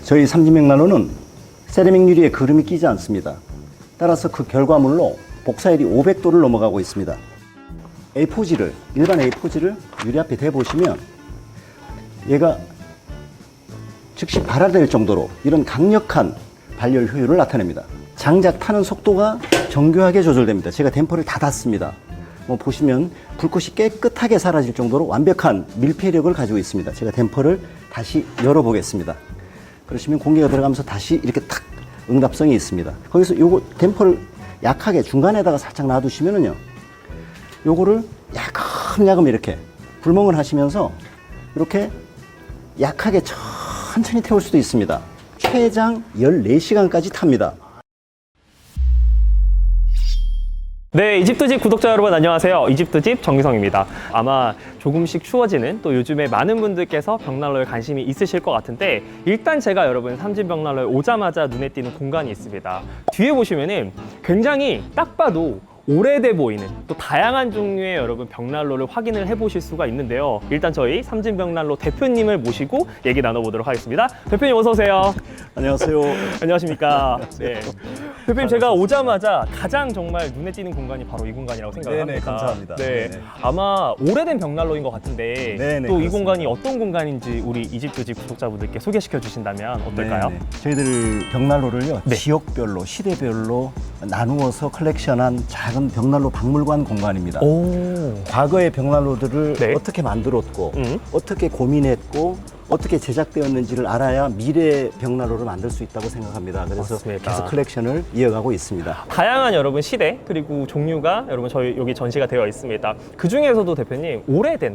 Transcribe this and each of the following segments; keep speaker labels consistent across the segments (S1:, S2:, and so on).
S1: 저희 삼진맥난로는 세라믹 유리에 그름이 끼지 않습니다. 따라서 그 결과물로 복사율이 500도를 넘어가고 있습니다. A4지를, 일반 A4지를 유리 앞에 대보시면 얘가 즉시 발화될 정도로 이런 강력한 발열 효율을 나타냅니다. 장작 타는 속도가 정교하게 조절됩니다. 제가 댐퍼를 다 닫습니다. 보시면 불꽃이 깨끗하게 사라질 정도로 완벽한 밀폐력을 가지고 있습니다. 제가 댐퍼를 다시 열어보겠습니다. 그러시면 공기가 들어가면서 다시 이렇게 탁 응답성이 있습니다. 거기서 요거 댐퍼를 약하게 중간에다가 살짝 놔두시면은요, 요거를 야금야금 이렇게 불멍을 하시면서 이렇게 약하게 천천히 태울 수도 있습니다. 최장 14시간까지 탑니다.
S2: 네, 이집트집 구독자 여러분 안녕하세요. 이집트집 정기성입니다. 아마 조금씩 추워지는 또 요즘에 많은 분들께서 벽난로에 관심이 있으실 것 같은데, 일단 제가 여러분 삼진벽난로에 오자마자 눈에 띄는 공간이 있습니다. 뒤에 보시면은 굉장히 딱 봐도 오래돼 보이는 또 다양한 종류의 여러분 벽난로를 확인을 해보실 수가 있는데요. 일단 저희 삼진벽난로 대표님을 모시고 얘기 나눠보도록 하겠습니다. 대표님 어서 오세요.
S1: 안녕하세요.
S2: 안녕하십니까. 네. 대표님 제가 오자마자 가장 정말 눈에 띄는 공간이 바로 이 공간이라고 생각을
S1: 네네,
S2: 합니다.
S1: 감사합니다.
S2: 네.
S1: 네네.
S2: 아마 오래된 벽난로인 것 같은데
S1: 네네,
S2: 또 이
S1: 그렇습니다.
S2: 공간이 어떤 공간인지 우리 이집트집 구독자분들께 소개시켜 주신다면 어떨까요?
S1: 네네. 저희들 벽난로를요,
S2: 네.
S1: 지역별로, 시대별로 나누어서 컬렉션한 작은 벽난로 박물관 공간입니다.
S2: 오.
S1: 과거의 벽난로들을
S2: 네.
S1: 어떻게 만들었고,
S2: 음.
S1: 어떻게 고민했고, 어떻게 제작되었는지를 알아야 미래 벽난로를 만들 수 있다고 생각합니다. 그래서
S2: 맞습니다.
S1: 계속 컬렉션을 이어가고 있습니다.
S2: 다양한 여러분 시대 그리고 종류가 여러분 저희 여기 전시가 되어 있습니다. 그 중에서도 대표님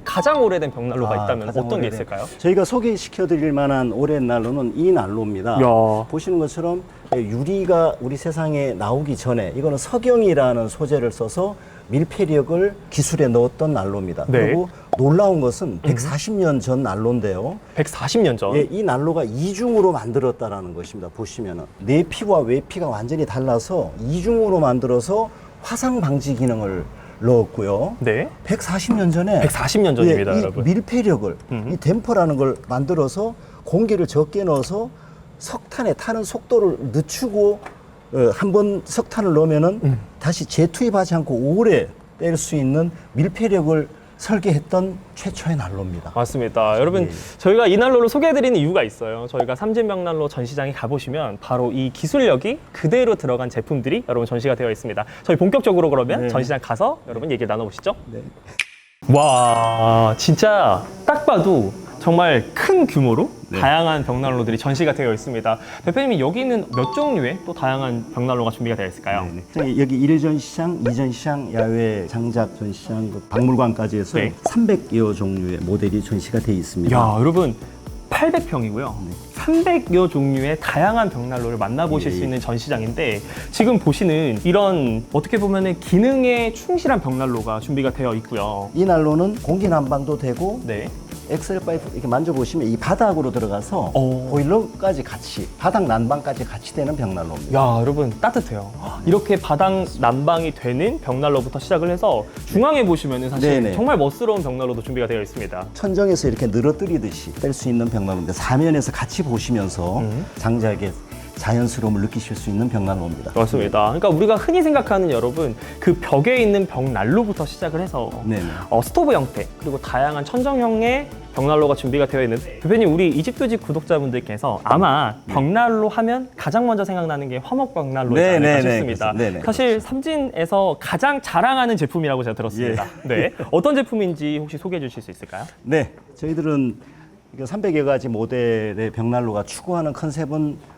S2: 가장 오래된 벽난로가 있다면
S1: 가장
S2: 어떤 게
S1: 오래된.
S2: 있을까요?
S1: 저희가 소개시켜 드릴 만한 오랜 난로는 이 난로입니다.
S2: 야.
S1: 보시는 것처럼 유리가 우리 세상에 나오기 전에 이거는 석영이라는 소재를 써서 밀폐력을 기술에 넣었던 난로입니다.
S2: 네.
S1: 그리고 놀라운 것은 140년 전 난로인데요.
S2: 140년 전.
S1: 예, 이 난로가 이중으로 만들었다라는 것입니다. 보시면은 내피와 외피가 완전히 달라서 이중으로 만들어서 화상 방지 기능을 넣었고요.
S2: 네.
S1: 140년 전에
S2: 140년 전입니다,
S1: 이
S2: 여러분.
S1: 밀폐력을 이 댐퍼라는 걸 만들어서 공기를 적게 넣어서 석탄에 타는 속도를 늦추고 한번 석탄을 넣으면은 다시 재투입하지 않고 오래 뗄 수 있는 밀폐력을 설계했던 최초의 난로입니다.
S2: 맞습니다. 여러분,
S1: 네.
S2: 저희가 이 난로를 소개해드리는 이유가 있어요. 저희가 삼진벽난로 전시장에 가보시면 바로 이 기술력이 그대로 들어간 제품들이 여러분 전시가 되어 있습니다. 저희 본격적으로 그러면
S1: 네.
S2: 전시장 가서 여러분 얘기 나눠보시죠.
S1: 네.
S2: 와, 진짜 딱 봐도 정말 큰 규모로
S1: 네.
S2: 다양한 벽난로들이 전시가 되어 있습니다. 대표님이 여기는 몇 종류의 또 다양한 벽난로가 준비가 되어 있을까요?
S1: 네. 여기 1전 시장, 2전 시장, 야외 장작 전시장, 박물관까지 해서
S2: 네.
S1: 300여 종류의 모델이 전시가 되어 있습니다.
S2: 야, 여러분 800평이고요. 300여 종류의 다양한 벽난로를 만나보실
S1: 예,
S2: 수
S1: 예.
S2: 있는 전시장인데, 지금 보시는 이런 어떻게 보면 기능에 충실한 벽난로가 준비가 되어 있고요.
S1: 이 난로는 공기 난방도 되고
S2: 네.
S1: 엑셀 파이프 이렇게 만져보시면 이 바닥으로 들어가서
S2: 오.
S1: 보일러까지 같이 바닥 난방까지 같이 되는 벽난로입니다.
S2: 야, 여러분 따뜻해요. 이렇게 바닥 난방이 되는 벽난로부터 시작을 해서 중앙에 보시면은 사실
S1: 네네.
S2: 정말 멋스러운 벽난로도 준비가 되어 있습니다.
S1: 천정에서 이렇게 늘어뜨리듯이 뗄 수 있는 벽난로인데 사면에서 같이 보시면서 장작의 자연스러움을 느끼실 수 있는 벽난로입니다.
S2: 맞습니다. 그러니까 우리가 흔히 생각하는 여러분 그 벽에 있는 벽난로부터 시작을 해서
S1: 네네.
S2: 스토브 형태 그리고 다양한 천정형의 벽난로가 준비가 되어 있는, 대표님 우리 이집트집 구독자분들께서 아마 벽난로 하면 가장 먼저 생각나는 게 화목 벽난로지 않을까
S1: 네네네,
S2: 싶습니다.
S1: 네네,
S2: 사실 삼진에서 가장 자랑하는 제품이라고 제가 들었습니다. 네, 어떤 제품인지 혹시 소개해 주실 수 있을까요?
S1: 네, 저희들은 300여 가지 모델의 벽난로가 추구하는 컨셉은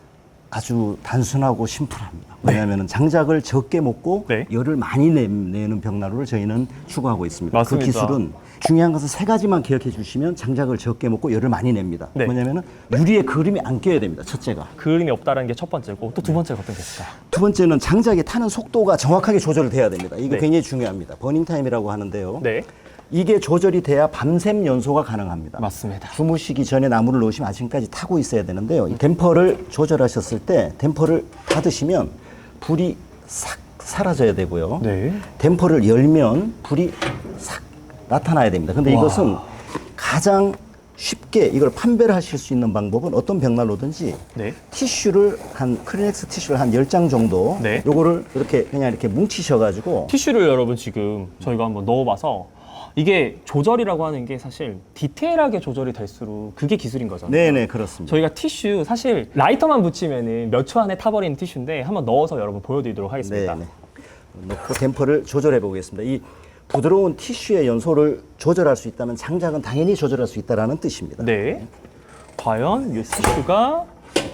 S1: 아주 단순하고 심플합니다. 왜냐하면 장작을 적게 먹고
S2: 네.
S1: 열을 많이 내는 벽난로를 저희는 추구하고 있습니다.
S2: 맞습니다.
S1: 그 기술은 중요한 것은 세 가지만 기억해 주시면 장작을 적게 먹고 열을 많이 냅니다.
S2: 네.
S1: 뭐냐면 유리에 그림이 안 껴야 됩니다. 첫째가.
S2: 그림이 없다는 게 첫 번째고, 또 두 번째가 어떤 게 있을까요?
S1: 두 번째는 장작이 타는 속도가 정확하게 조절돼야 됩니다. 이거
S2: 네.
S1: 굉장히 중요합니다. 버닝 타임이라고 하는데요.
S2: 네,
S1: 이게 조절이 돼야 밤샘 연소가 가능합니다.
S2: 맞습니다.
S1: 주무시기 전에 나무를 놓으시면 아침까지 타고 있어야 되는데요. 이 댐퍼를 조절하셨을 때 댐퍼를 닫으시면 불이 싹 사라져야 되고요.
S2: 네.
S1: 댐퍼를 열면 불이 싹 나타나야 됩니다. 근데
S2: 와.
S1: 이것은 가장 쉽게 이걸 판별을 하실 수 있는 방법은 어떤 벽난로든지
S2: 네.
S1: 티슈를 크리넥스 티슈를 한 10장 정도
S2: 네.
S1: 요거를 이렇게 그냥 이렇게 뭉치셔가지고
S2: 티슈를 여러분 지금 저희가 한번 넣어봐서 이게 조절이라고 하는 게 사실 디테일하게 조절이 될수록 그게 기술인 거잖아요.
S1: 네네 그렇습니다.
S2: 저희가 티슈 사실 라이터만 붙이면은 몇 초 안에 타버리는 티슈인데 한번 넣어서 여러분 보여드리도록 하겠습니다.
S1: 네네. 넣고 댐퍼를 조절해 보겠습니다. 이 부드러운 티슈의 연소를 조절할 수 있다면 장작은 당연히 조절할 수 있다라는 뜻입니다.
S2: 네. 과연 이 티슈가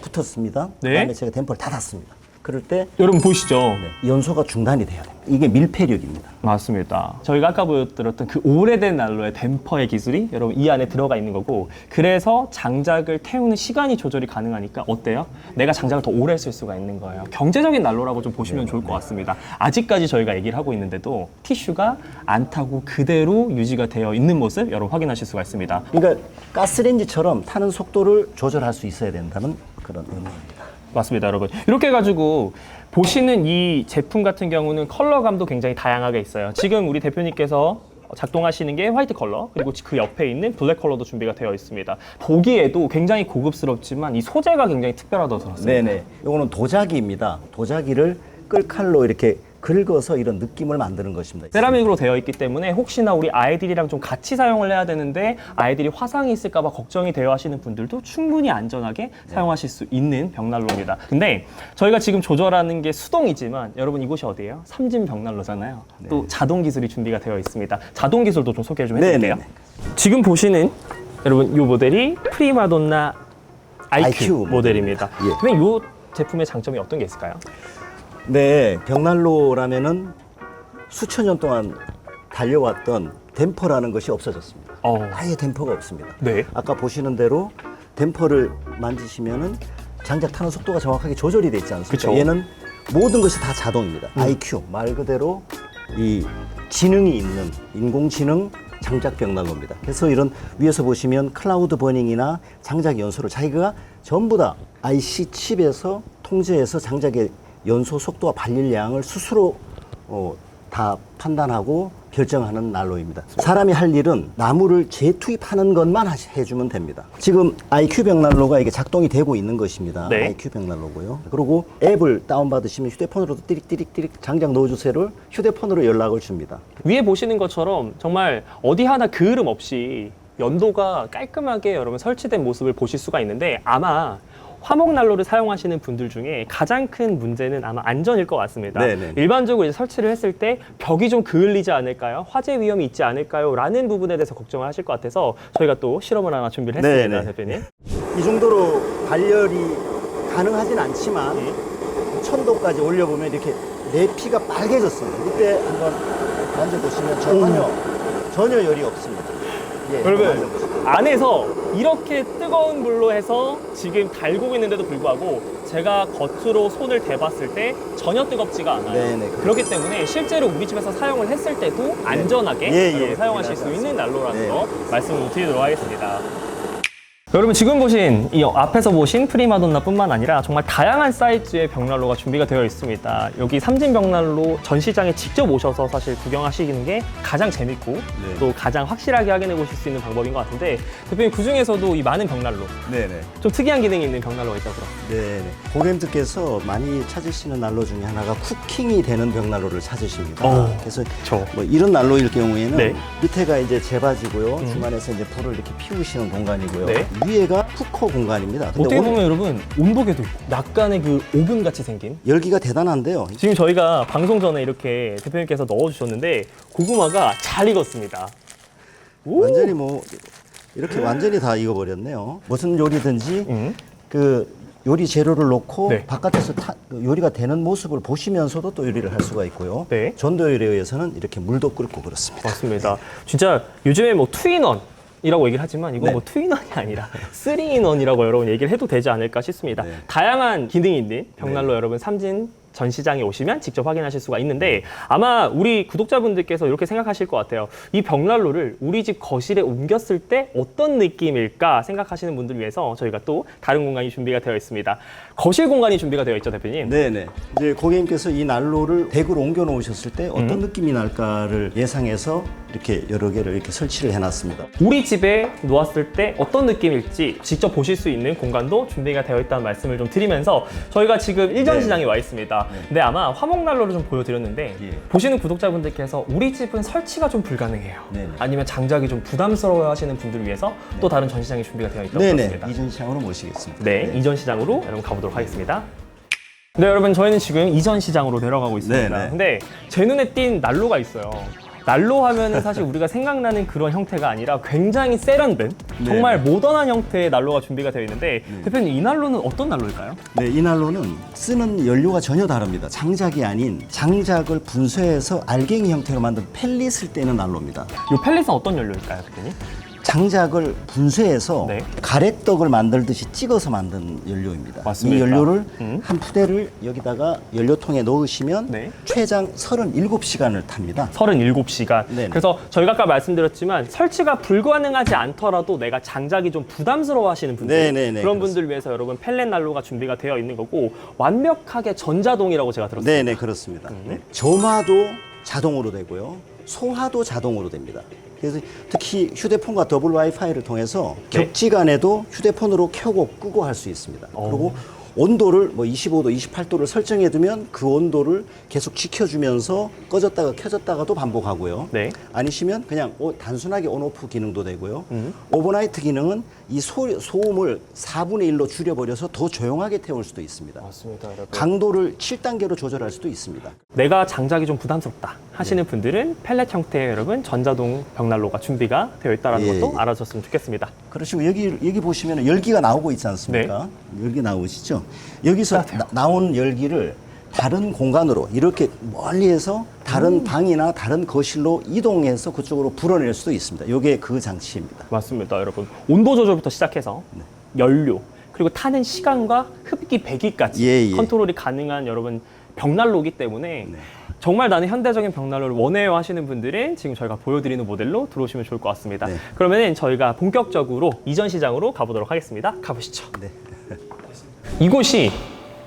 S1: 붙었습니다.
S2: 네.
S1: 그다음에 제가 댐퍼를 닫았습니다. 그럴 때
S2: 여러분 보이시죠?
S1: 연소가 중단이 돼야 됩니다. 이게 밀폐력입니다.
S2: 맞습니다. 저희가 아까 보여드렸던 그 오래된 난로의 댐퍼의 기술이 여러분 이 안에 들어가 있는 거고 그래서 장작을 태우는 시간이 조절이 가능하니까 어때요? 내가 장작을 더 오래 쓸 수가 있는 거예요. 경제적인 난로라고 좀 보시면 좋을 것 같습니다. 아직까지 저희가 얘기를 하고 있는데도 티슈가 안 타고 그대로 유지가 되어 있는 모습 여러분 확인하실 수가 있습니다.
S1: 그러니까 가스레인지처럼 타는 속도를 조절할 수 있어야 된다는 그런 의미입니다.
S2: 맞습니다, 여러분. 이렇게 해가지고 보시는 이 제품 같은 경우는 컬러감도 굉장히 다양하게 있어요. 지금 우리 대표님께서 작동하시는 게 화이트 컬러, 그리고 그 옆에 있는 블랙 컬러도 준비가 되어 있습니다. 보기에도 굉장히 고급스럽지만 이 소재가 굉장히 특별하다고 들었어요.
S1: 네네. 이거는 도자기입니다. 도자기를 끌칼로 이렇게 긁어서 이런 느낌을 만드는 것입니다.
S2: 세라믹으로 되어 있기 때문에 혹시나 우리 아이들이랑 좀 같이 사용을 해야 되는데 아이들이 화상이 있을까 봐 걱정이 되어 하시는 분들도 충분히 안전하게 사용하실 수 있는 벽난로입니다. 근데 저희가 지금 조절하는 게 수동이지만 여러분 이곳이 어디예요? 삼진 벽난로잖아요. 또 자동 기술이 준비가 되어 있습니다. 자동 기술도 좀 소개 좀 해드릴게요.
S1: 네네네.
S2: 지금 보시는 여러분 이 모델이 프리마돈나 IQ,
S1: IQ
S2: 모델입니다.
S1: 예.
S2: 그럼 이 제품의 장점이 어떤 게 있을까요?
S1: 네, 벽난로라면은 수천 년 동안 달려왔던 댐퍼라는 것이 없어졌습니다. 아예 댐퍼가 없습니다.
S2: 네.
S1: 아까 보시는 대로 댐퍼를 만지시면은 장작 타는 속도가 정확하게 조절이 돼 있지 않습니까?
S2: 그쵸.
S1: 얘는 모든 것이 다 자동입니다. IQ 말 그대로 이 지능이 있는 인공지능 장작 벽난로입니다. 그래서 이런 위에서 보시면 클라우드 버닝이나 장작 연소를 자기가 전부 다 IC 칩에서 통제해서 장작의 연소 속도와 발열량을 스스로 다 판단하고 결정하는 난로입니다. 사람이 할 일은 나무를 재투입하는 것만 해주면 됩니다. 지금 IQ 벽난로가 이게 작동이 되고 있는 것입니다.
S2: 네.
S1: IQ 벽난로고요. 그리고 앱을 다운받으시면 휴대폰으로도 띠릭띠릭띠릭 장작 넣어주세요를 휴대폰으로 연락을 줍니다.
S2: 위에 보시는 것처럼 정말 어디 하나 그을음 없이 연도가 깔끔하게 여러분 설치된 모습을 보실 수가 있는데 아마 화목난로를 사용하시는 분들 중에 가장 큰 문제는 아마 안전일 것 같습니다.
S1: 네네.
S2: 일반적으로 이제 설치를 했을 때 벽이 좀 그을리지 않을까요? 화재 위험이 있지 않을까요? 라는 부분에 대해서 걱정을 하실 것 같아서 저희가 또 실험을 하나 준비를 했습니다,
S1: 네네.
S2: 대표님.
S1: 이 정도로 발열이 가능하진 않지만 1000도까지 올려보면 이렇게 내피가 빨개졌습니다. 이때 한번 만져보시면 전혀 열이 없습니다. 예,
S2: 여러분 안에서 이렇게 뜨거운 불로 해서 지금 달구고 있는데도 불구하고 제가 겉으로 손을 대봤을 때 전혀 뜨겁지가 않아요.
S1: 네네,
S2: 그렇기 때문에 실제로 우리 집에서 사용을 했을 때도 안전하게
S1: 예,
S2: 여러분
S1: 예,
S2: 사용하실 수 있는 난로라는
S1: 네.
S2: 거 말씀을 드리도록 하겠습니다. 여러분 지금 보신 이 앞에서 보신 프리마돈나뿐만 아니라 정말 다양한 사이즈의 벽난로가 준비가 되어 있습니다. 여기 삼진 벽난로 전시장에 직접 오셔서 사실 구경하시는 게 가장 재밌고 또 가장 확실하게 확인해 보실 수 있는 방법인 것 같은데 대표님 그 중에서도 이 많은 벽난로
S1: 네네.
S2: 좀 특이한 기능이 있는 벽난로가 있다고 들었습니다.
S1: 네네. 고객님들께서 많이 찾으시는 난로 중에 하나가 쿠킹이 되는 벽난로를 찾으십니다. 그래서
S2: 그쵸.
S1: 뭐 이런 난로일 경우에는
S2: 네.
S1: 밑에가 이제 재바지고요. 중간에서 이제 불을 이렇게 피우시는 공간이고요.
S2: 네.
S1: 위에가 쿠커 공간입니다. 근데
S2: 어떻게
S1: 오늘
S2: 보면 여러분 온도계도 있고 약간의 그 오븐 같이 생긴
S1: 열기가 대단한데요.
S2: 지금 저희가 방송 전에 이렇게 대표님께서 넣어주셨는데 고구마가 잘 익었습니다. 오!
S1: 완전히 뭐 이렇게 완전히 다 익어버렸네요. 무슨 요리든지 그 요리 재료를 놓고
S2: 네.
S1: 바깥에서 요리가 되는 모습을 보시면서도 또 요리를 할 수가 있고요.
S2: 네.
S1: 전도 요리에 의해서는 이렇게 물도 끓고 그렇습니다.
S2: 맞습니다. 진짜 요즘에 뭐 투인원이라고 얘기를 하지만 이건
S1: 네.
S2: 뭐 투인원이 아니라 쓰리인원이라고 여러분 얘기를 해도 되지 않을까 싶습니다.
S1: 네.
S2: 다양한 기능이 있는 벽난로 여러분 삼진 전시장에 오시면 직접 확인하실 수가 있는데 아마 우리 구독자분들께서 이렇게 생각하실 것 같아요. 이 벽난로를 우리 집 거실에 옮겼을 때 어떤 느낌일까 생각하시는 분들 위해서 저희가 또 다른 공간이 준비가 되어 있습니다. 거실 공간이 준비가 되어 있죠, 대표님?
S1: 네네. 이제 고객님께서 이 난로를 댁으로 옮겨 놓으셨을 때 어떤 느낌이 날까를 예상해서 이렇게 여러 개를 이렇게 설치를 해놨습니다.
S2: 우리 집에 놓았을 때 어떤 느낌일지 직접 보실 수 있는 공간도 준비가 되어 있다는 말씀을 좀 드리면서 저희가 지금 일전시장에 와 있습니다. 근데 아마 화목난로를 좀 보여드렸는데
S1: 예.
S2: 보시는 구독자분들께서 우리 집은 설치가 좀 불가능해요.
S1: 네네.
S2: 아니면 장작이 좀 부담스러워 하시는 분들을 위해서 또 다른 전시장이 준비가 되어 있다고
S1: 네네.
S2: 들었습니다.
S1: 이전 시장으로 모시겠습니다.
S2: 네, 이전 시장으로 여러분 가보도록 하겠습니다. 네, 여러분 저희는 지금 이전 시장으로 내려가고 있습니다.
S1: 네네.
S2: 근데 제 눈에 띈 난로가 있어요. 난로 하면은 사실 우리가 생각나는 그런 형태가 아니라 굉장히 세련된 정말 모던한 형태의 난로가 준비가 되어 있는데 대표님 이 난로는 어떤 난로일까요?
S1: 네, 이 난로는 쓰는 연료가 전혀 다릅니다. 장작이 아닌 장작을 분쇄해서 알갱이 형태로 만든 펠릿을 떼는 난로입니다.
S2: 이 펠릿은 어떤 연료일까요, 대표님?
S1: 장작을 분쇄해서
S2: 네.
S1: 가래떡을 만들듯이 찍어서 만든 연료입니다.
S2: 맞습니다.
S1: 이 연료를
S2: 음.
S1: 한 푸대를 여기다가 연료통에 넣으시면
S2: 네.
S1: 최장 37시간을 탑니다.
S2: 37시간.
S1: 네네.
S2: 그래서 저희가 아까 말씀드렸지만 설치가 불가능하지 않더라도 내가 장작이 좀 부담스러워 하시는 분들
S1: 네네네,
S2: 그런 분들을 위해서 여러분 펠렛 난로가 준비가 되어 있는 거고 완벽하게 전자동이라고 제가 들었습니다.
S1: 네네, 그렇습니다. 네. 점화도 자동으로 되고요. 소화도 자동으로 됩니다. 그래서 특히 휴대폰과 더블 와이파이를 통해서
S2: 네.
S1: 격지간에도 휴대폰으로 켜고 끄고 할 수 있습니다. 그리고 온도를 뭐 25도, 28도를 설정해 두면 그 온도를 계속 지켜주면서 꺼졌다가 켜졌다가도 반복하고요.
S2: 네.
S1: 아니시면 그냥 단순하게 온오프 기능도 되고요. 오버나이트 기능은 이 소음을 4분의 1로 줄여버려서 더 조용하게 태울 수도 있습니다.
S2: 맞습니다, 여러분.
S1: 강도를 7단계로 조절할 수도 있습니다.
S2: 내가 장작이 좀 부담스럽다 하시는 분들은 펠렛 형태의 여러분 전자동 벽난로가 준비가 되어 있다는
S1: 예.
S2: 것도 알아주셨으면 좋겠습니다.
S1: 그러시고 여기 보시면 열기가 나오고 있지 않습니까? 열기 나오시죠? 여기서 나온 열기를 다른 공간으로 이렇게 멀리해서 다른 방이나 다른 거실로 이동해서 그쪽으로 불어낼 수도 있습니다. 이게 그 장치입니다.
S2: 맞습니다, 여러분. 온도 조절부터 시작해서 연료 그리고 타는 시간과 흡기 배기까지
S1: 예, 예.
S2: 컨트롤이 가능한 여러분 벽난로이기 때문에 정말 나는 현대적인 벽난로를 원해요 하시는 분들은 지금 저희가 보여드리는 모델로 들어오시면 좋을 것 같습니다.
S1: 네.
S2: 그러면 저희가 본격적으로 이전 시장으로 가보도록 하겠습니다. 가보시죠.
S1: 네.
S2: 이곳이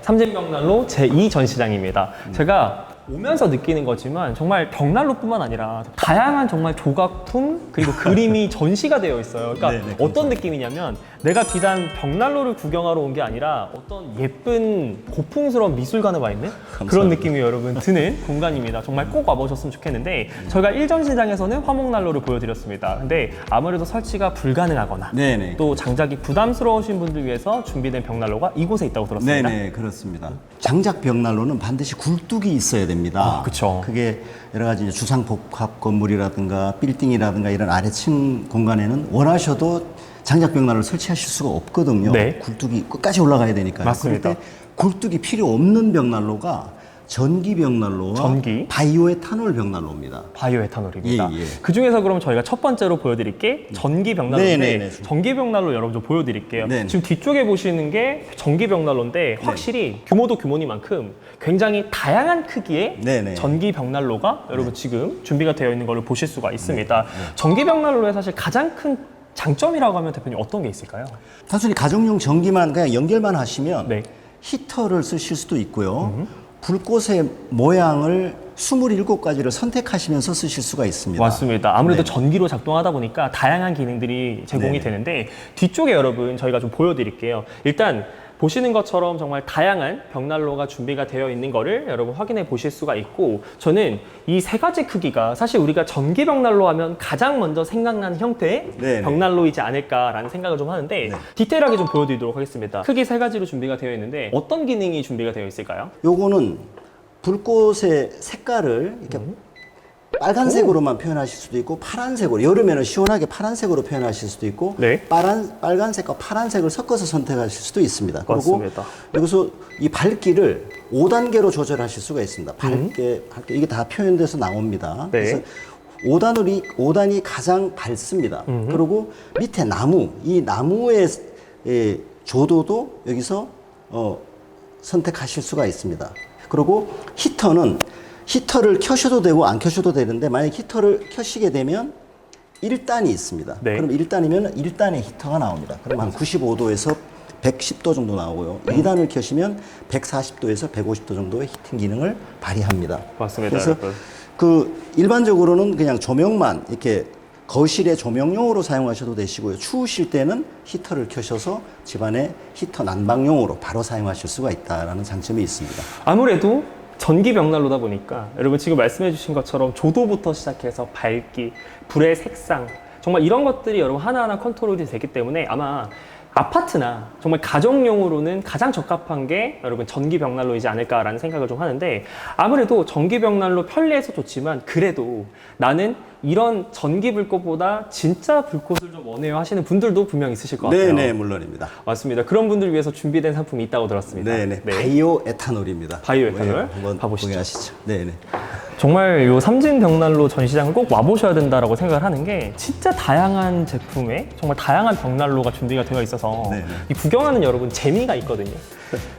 S2: 삼진벽난로 제2전시장입니다. 제가 오면서 느끼는 거지만 정말 벽난로뿐만 아니라 다양한 정말 조각품 그리고 그림이 전시가 되어 있어요. 그러니까
S1: 네네,
S2: 어떤 느낌이냐면 내가 비단 벽난로를 구경하러 온 게 아니라 어떤 예쁜 고풍스러운 미술관에 와 있는 그런
S1: 감사합니다.
S2: 느낌이 여러분 드는 공간입니다. 정말 꼭 와보셨으면 좋겠는데 저희가 일전시장에서는 화목난로를 보여드렸습니다. 근데 아무래도 설치가 불가능하거나
S1: 네네.
S2: 또 장작이 부담스러우신 분들 위해서 준비된 벽난로가 이곳에 있다고 들었습니다.
S1: 네네, 그렇습니다. 장작 벽난로는 반드시 굴뚝이 있어야 됩니다.
S2: 그쵸.
S1: 그게 여러 가지 이제 주상복합 건물이라든가 빌딩이라든가 이런 아래층 공간에는 원하셔도 장작 벽난로를 설치하실 수가 없거든요.
S2: 네.
S1: 굴뚝이 끝까지 올라가야 되니까요.
S2: 맞습니다.
S1: 그럴 때 굴뚝이 필요 없는 벽난로가 전기 벽난로와
S2: 전기?
S1: 바이오에탄올 벽난로입니다.
S2: 바이오에탄올입니다.
S1: 예, 예.
S2: 그 중에서 그럼 저희가 첫 번째로 보여드릴 게 전기 벽난로인데
S1: 네네네.
S2: 전기 벽난로 여러분 좀 보여드릴게요.
S1: 네네.
S2: 지금 뒤쪽에 보시는 게 전기 벽난로인데 확실히 규모도 규모니만큼 굉장히 다양한 크기의
S1: 네네.
S2: 전기 벽난로가 여러분 지금 준비가 되어 있는 것을 보실 수가 있습니다. 전기 벽난로의 사실 가장 큰 장점이라고 하면 대표님 어떤 게 있을까요?
S1: 단순히 가정용 전기만 그냥 연결만 하시면
S2: 네.
S1: 히터를 쓰실 수도 있고요. 불꽃의 모양을 27가지를 선택하시면서 쓰실 수가 있습니다.
S2: 맞습니다. 아무래도
S1: 네.
S2: 전기로 작동하다 보니까 다양한 기능들이 제공이
S1: 네네.
S2: 되는데 뒤쪽에 여러분 저희가 좀 보여드릴게요. 일단 보시는 것처럼 정말 다양한 벽난로가 준비가 되어 있는 거를 여러분 확인해 보실 수가 있고 저는 이 세 가지 크기가 사실 우리가 전기 벽난로 하면 가장 먼저 생각나는 형태의
S1: 네네.
S2: 벽난로이지 않을까라는 생각을 좀 하는데 디테일하게 좀 보여드리도록 하겠습니다. 크기 세 가지로 준비가 되어 있는데 어떤 기능이 준비가 되어 있을까요?
S1: 요거는 불꽃의 색깔을 이렇게 빨간색으로만 표현하실 수도 있고 파란색으로 여름에는 시원하게 파란색으로 표현하실 수도 있고
S2: 네.
S1: 빨간색과 파란색을 섞어서 선택하실 수도 있습니다.
S2: 맞습니다.
S1: 그리고 여기서 이 밝기를 5단계로 조절하실 수가 있습니다. 밝게 이게 다 표현돼서 나옵니다.
S2: 네.
S1: 그래서 5단이 가장 밝습니다. 그리고 밑에 이 나무의 조도도 여기서 선택하실 수가 있습니다. 그리고 히터를 켜셔도 되고 안 켜셔도 되는데 만약 히터를 켜시게 되면 1단이 있습니다.
S2: 네.
S1: 그럼 1단이면 1단의 히터가 나옵니다. 그럼 한 95도에서 110도 정도 나오고요. 2단을 켜시면 140도에서 150도 정도의 히팅 기능을 발휘합니다.
S2: 맞습니다,
S1: 그래서
S2: 여러분.
S1: 일반적으로는 그냥 조명만 이렇게 거실에 조명용으로 사용하셔도 되시고요. 추우실 때는 히터를 켜셔서 집안에 히터 난방용으로 바로 사용하실 수가 있다는 장점이 있습니다.
S2: 아무래도 전기 벽난로다 보니까 여러분 지금 말씀해 주신 것처럼 조도부터 시작해서 밝기, 불의 색상 정말 이런 것들이 여러분 하나하나 컨트롤이 되기 때문에 아마 아파트나 정말 가정용으로는 가장 적합한 게 여러분 전기 벽난로이지 않을까라는 생각을 좀 하는데 아무래도 전기 벽난로 편리해서 좋지만 그래도 나는 이런 전기 불꽃보다 진짜 불꽃을 좀 원해요 하시는 분들도 분명 있으실 것 같아요.
S1: 네네, 물론입니다.
S2: 맞습니다. 그런 분들 위해서 준비된 상품이 있다고 들었습니다.
S1: 네네, 바이오 에탄올입니다.
S2: 바이오 에탄올
S1: 네, 한번
S2: 봐보시죠.
S1: 구경하시죠. 네네.
S2: 정말 요 삼진 벽난로 전시장을 꼭 와보셔야 된다라고 생각을 하는 게 진짜 다양한 제품에 정말 다양한 벽난로가 준비가 되어 있어서
S1: 네네.
S2: 이 구경하는 여러분 재미가 있거든요.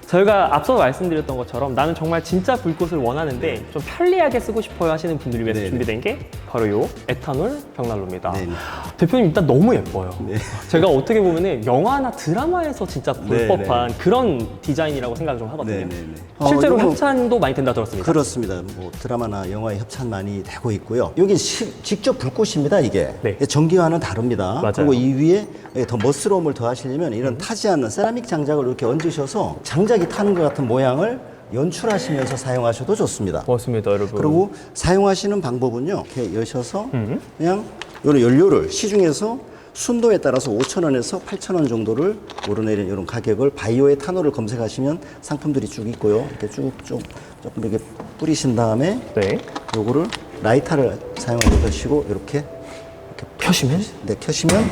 S2: 저희가 앞서 말씀드렸던 것처럼 나는 정말 진짜 불꽃을 원하는데 좀 편리하게 쓰고 싶어요 하시는 분들을 위해서
S1: 네네.
S2: 준비된 게 바로 요 에탄올 벽난로입니다.
S1: 네네.
S2: 대표님 일단 너무 예뻐요.
S1: 네.
S2: 제가 어떻게 보면은 영화나 드라마에서 진짜 볼
S1: 네네.
S2: 법한 그런 디자인이라고 생각을 좀 하거든요.
S1: 네네네.
S2: 실제로
S1: 이거
S2: 협찬도 많이 된다 들었습니다.
S1: 그렇습니다. 뭐 드라마나 영화에 협찬 많이 되고 있고요. 여기 직접 불꽃입니다, 이게.
S2: 네.
S1: 전기와는 다릅니다.
S2: 맞아요.
S1: 그리고 이 위에 더 멋스러움을 더하시려면 이런 타지 않는 세라믹 장작을 이렇게 얹으셔서 장작이 타는 것 같은 모양을 연출하시면서 사용하셔도 좋습니다.
S2: 고맙습니다, 여러분.
S1: 그리고 사용하시는 방법은요, 이렇게 여셔서 그냥 이런 연료를 시중에서 순도에 따라서 5,000원에서 8,000원 정도를 오르내리는 이런 가격을 바이오 에탄올을 검색하시면 상품들이 쭉 있고요. 이렇게 쭉쭉 조금 이렇게 뿌리신 다음에
S2: 네.
S1: 요거를 라이터를 사용하게 되시고 이렇게
S2: 펴시면
S1: 켜시면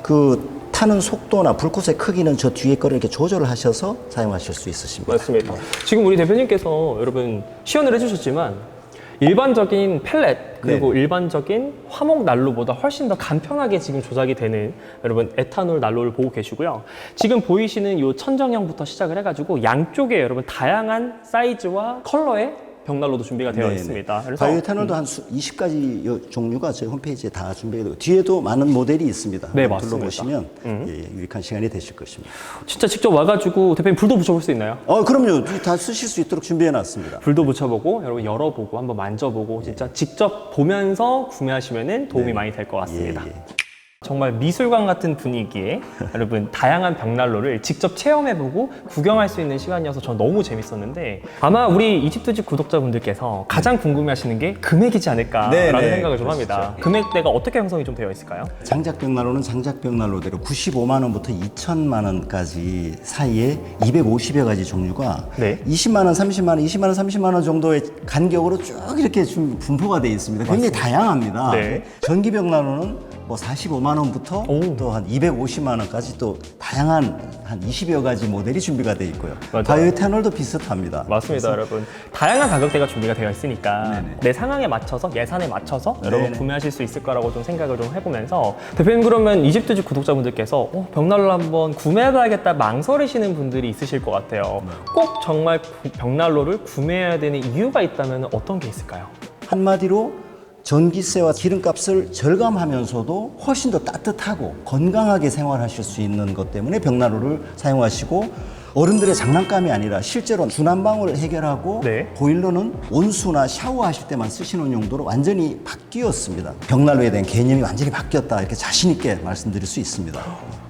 S1: 그 타는 속도나 불꽃의 크기는 저 뒤에 거를 이렇게 조절을 하셔서 사용하실 수 있으십니다.
S2: 맞습니다. 지금 우리 대표님께서 여러분 시연을 해주셨지만 일반적인 펠렛 그리고 일반적인 화목 난로보다 훨씬 더 간편하게 지금 조작이 되는 여러분 에탄올 난로를 보고 계시고요. 지금 보이시는 이 천정형부터 시작을 해가지고 양쪽에 여러분 다양한 사이즈와 컬러의 벽난로도 준비가 되어
S1: 네네.
S2: 있습니다. 그래서
S1: 바이오 에탄올도 한 20가지 종류가 저희 홈페이지에 다 준비가 되고 뒤에도 많은 모델이 있습니다.
S2: 네,
S1: 한번
S2: 맞습니다.
S1: 둘러보시면 예, 유익한 시간이 되실 것입니다.
S2: 진짜 직접 와가지고 대표님 불도 붙여볼 수 있나요?
S1: 그럼요. 다 쓰실 수 있도록 준비해 놨습니다.
S2: 불도 붙여보고 여러분 열어보고 한번 만져보고 진짜 직접 보면서 구매하시면 도움이 많이 될 것 같습니다.
S1: 예, 예.
S2: 정말 미술관 같은 분위기에 여러분 다양한 벽난로를 직접 체험해보고 구경할 수 있는 시간이어서 전 너무 재밌었는데 아마 우리 이집트집 구독자분들께서 가장 궁금해하시는 게 금액이지 않을까라는
S1: 네,
S2: 생각을 좀 합니다. 금액대가 어떻게 형성이 좀 되어 있을까요?
S1: 장작벽난로는 장작벽난로대로 95만 원부터 2천만 원까지 사이에 250여 가지 종류가
S2: 네.
S1: 20만 원, 30만 원, 20만 원, 30만 원 정도의 간격으로 쭉 이렇게 좀 분포가 되어 있습니다. 굉장히 다양합니다.
S2: 네.
S1: 전기벽난로는 뭐 45만 원부터
S2: 오.
S1: 또 한 250만 원까지 또 다양한 한 20여 가지 모델이 준비가 되어 있고요.
S2: 맞아요.
S1: 바이오 에탄올도 비슷합니다.
S2: 맞습니다, 여러분. 다양한 가격대가 준비가 되어 있으니까
S1: 네네.
S2: 내 상황에 맞춰서 예산에 맞춰서 여러분
S1: 네네.
S2: 구매하실 수 있을 거라고 좀 생각을 좀 해보면서 대표님 그러면 이집트집 구독자분들께서 벽난로 한번 구매해봐야겠다 망설이시는 분들이 있으실 것 같아요. 꼭 정말 벽난로를 구매해야 되는 이유가 있다면 어떤 게 있을까요?
S1: 한마디로 전기세와 기름값을 절감하면서도 훨씬 더 따뜻하고 건강하게 생활하실 수 있는 것 때문에 벽난로를 사용하시고 어른들의 장난감이 아니라 실제로 주난방을 해결하고
S2: 네.
S1: 보일러는 온수나 샤워하실 때만 쓰시는 용도로 완전히 바뀌었습니다. 벽난로에 대한 개념이 완전히 바뀌었다 이렇게 자신 있게 말씀드릴 수 있습니다.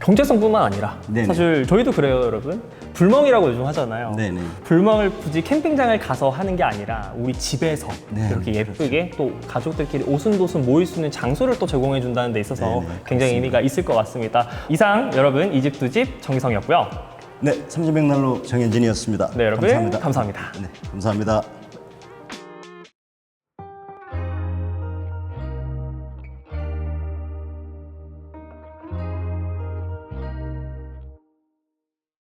S2: 경제성뿐만 아니라
S1: 네네.
S2: 사실 저희도 그래요, 여러분. 불멍이라고 요즘 하잖아요.
S1: 네네.
S2: 불멍을 굳이 캠핑장을 가서 하는 게 아니라 우리 집에서
S1: 네,
S2: 이렇게 예쁘게 또 가족들끼리 오순도순 모일 수 있는 장소를 또 제공해 준다는 데 있어서
S1: 네네,
S2: 굉장히
S1: 그렇습니다.
S2: 의미가 있을 것 같습니다. 이상 여러분 이집두집 정기성이었고요.
S1: 네, 삼진백난로 정현진이었습니다.
S2: 네, 여러분
S1: 감사합니다.
S2: 감사합니다.
S1: 네, 감사합니다.